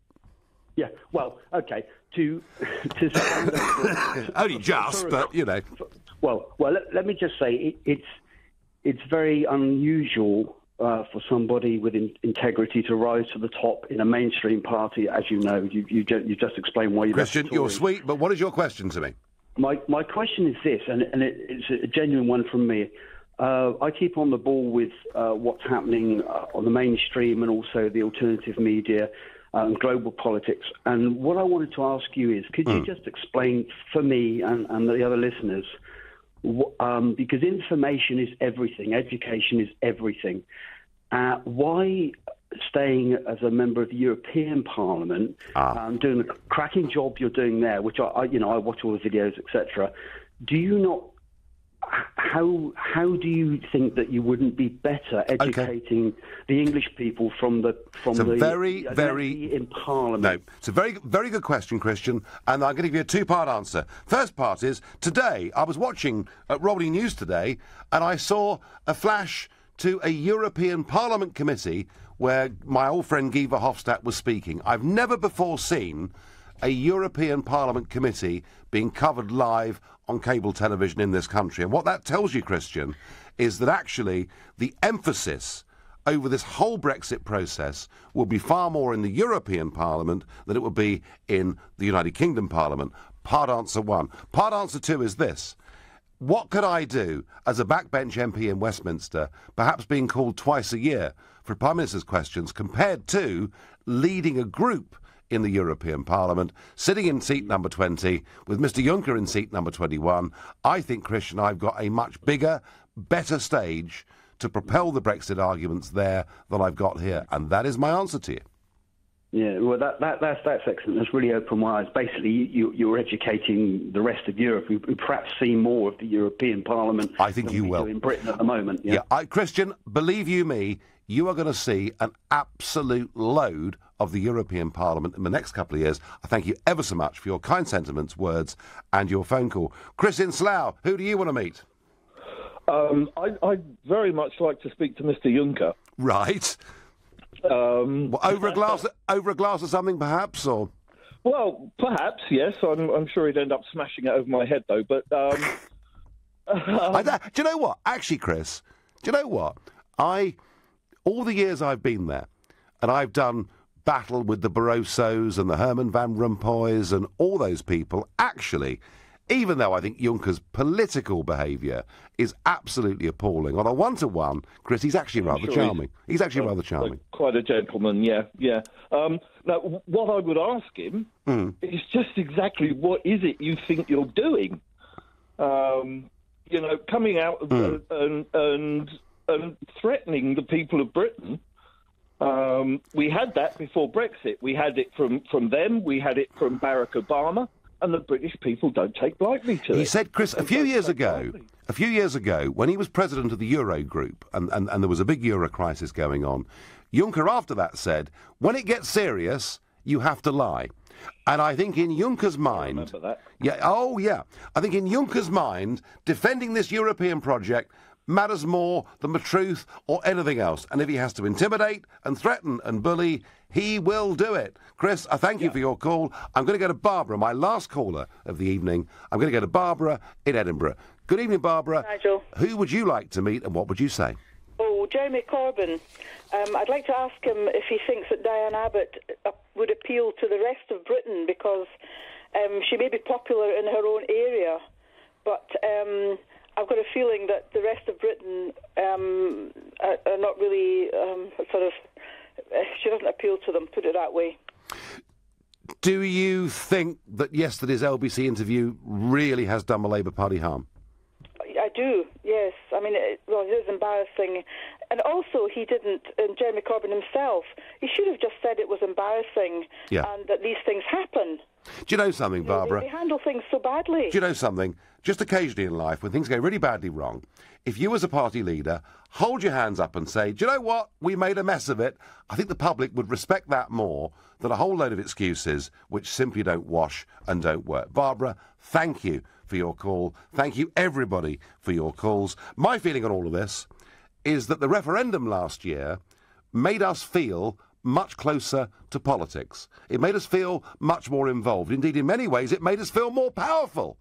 Yeah, well, okay. To stand up for, only just, but you know. Well, let me just say it's very unusual for somebody with integrity to rise to the top in a mainstream party, as you know. You just explained why you. Christian, you're sweet, but what is your question to me? My question is this, and it's a genuine one from me. I keep on the ball with what's happening on the mainstream and also the alternative media. Global politics. And what I wanted to ask you is, could you just explain for me and the other listeners, because information is everything, education is everything, why staying as a member of the European Parliament, doing the cracking job you're doing there, which I watch all the videos, etc., do you not... How do you think that you wouldn't be better educating the English people from the in Parliament? No, it's a very, very good question, Christian, and I'm going to give you a two-part answer. First part is, today, I was watching Rolling News today, and I saw a flash to a European Parliament committee where my old friend Guy Verhofstadt was speaking. I've never before seen a European Parliament committee being covered live on cable television in this country. And what that tells you, Christian, is that actually the emphasis over this whole Brexit process will be far more in the European Parliament than it will be in the United Kingdom Parliament. Part answer one. Part answer two is this. What could I do as a backbench MP in Westminster, perhaps being called twice a year for Prime Minister's questions, compared to leading a group in the European Parliament, sitting in seat number 20, with Mr Juncker in seat number 21, I think, Christian, I've got a much bigger, better stage to propel the Brexit arguments there than I've got here. And that is my answer to you. Yeah, well, that's excellent. That's really opened my eyes. Basically, you're educating the rest of Europe, who perhaps see more of the European Parliament. I think you will. In Britain at the moment. Yeah, Christian, believe you me, you are going to see an absolute load of the European Parliament in the next couple of years. I thank you ever so much for your kind sentiments, words, and your phone call. Chris in Slough, who do you want to meet? I'd very much like to speak to Mr Juncker. Right. Over a glass of something, perhaps, or? Well, perhaps, yes. I'm sure he'd end up smashing it over my head, though. But do you know what? Actually, Chris, do you know what? All the years I've been there, and I've done battle with the Barrosos and the Herman Van Rompuys and all those people, actually, even though I think Juncker's political behaviour is absolutely appalling, on a one-to-one, Chris, he's actually rather charming. He's actually rather charming. Quite a gentleman, yeah. Now, what I would ask him is just exactly what is it you think you're doing? Coming out and threatening the people of Britain. We had that before Brexit. We had it from them. We had it from Barack Obama. And the British people don't take lightly to it. He said, Chris, a few years ago, when he was president of the Eurogroup, and there was a big Euro crisis going on, Juncker after that said, when it gets serious, you have to lie. And I think in Juncker's mind... I remember that. I think in Juncker's mind, defending this European project matters more than the truth or anything else. And if he has to intimidate and threaten and bully, he will do it. Chris, I thank you for your call. I'm going to go to Barbara, my last caller of the evening. I'm going to go to Barbara in Edinburgh. Good evening, Barbara. Nigel. Who would you like to meet and what would you say? Oh, Jeremy Corbyn. I'd like to ask him if he thinks that Diane Abbott would appeal to the rest of Britain, because she may be popular in her own area, but I've got a feeling that the rest of Britain are not really she doesn't appeal to them, put it that way. Do you think that yesterday's LBC interview really has done the Labour Party harm? I do, yes. I mean, it is embarrassing. And also, he didn't, and Jeremy Corbyn himself, he should have just said it was embarrassing and that these things happen. Do you know something, Barbara? They handle things so badly. Do you know something? Just occasionally in life, when things go really badly wrong, if you as a party leader hold your hands up and say, do you know what, we made a mess of it, I think the public would respect that more than a whole load of excuses which simply don't wash and don't work. Barbara, thank you for your call. Thank you, everybody, for your calls. My feeling on all of this is that the referendum last year made us feel much closer to politics. It made us feel much more involved. Indeed, in many ways, it made us feel more powerful.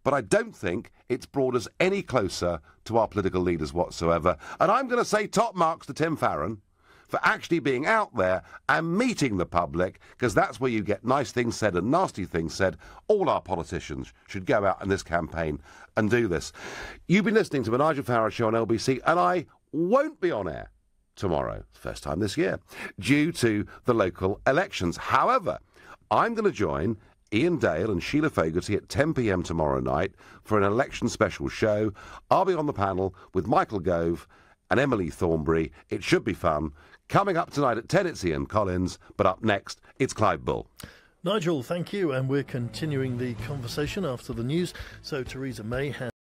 But I don't think it's brought us any closer to our political leaders whatsoever. And I'm going to say top marks to Tim Farron for actually being out there and meeting the public, because that's where you get nice things said and nasty things said. All our politicians should go out in this campaign and do this. You've been listening to the Nigel Farage Show on LBC, and I won't be on air tomorrow, first time this year, due to the local elections. However, I'm going to join Ian Dale and Sheila Fogarty at 10 p.m. tomorrow night for an election special show. I'll be on the panel with Michael Gove and Emily Thornberry. It should be fun. Coming up tonight at 10, it's Ian Collins, but up next, it's Clive Bull. Nigel, thank you, and we're continuing the conversation after the news. So Theresa May has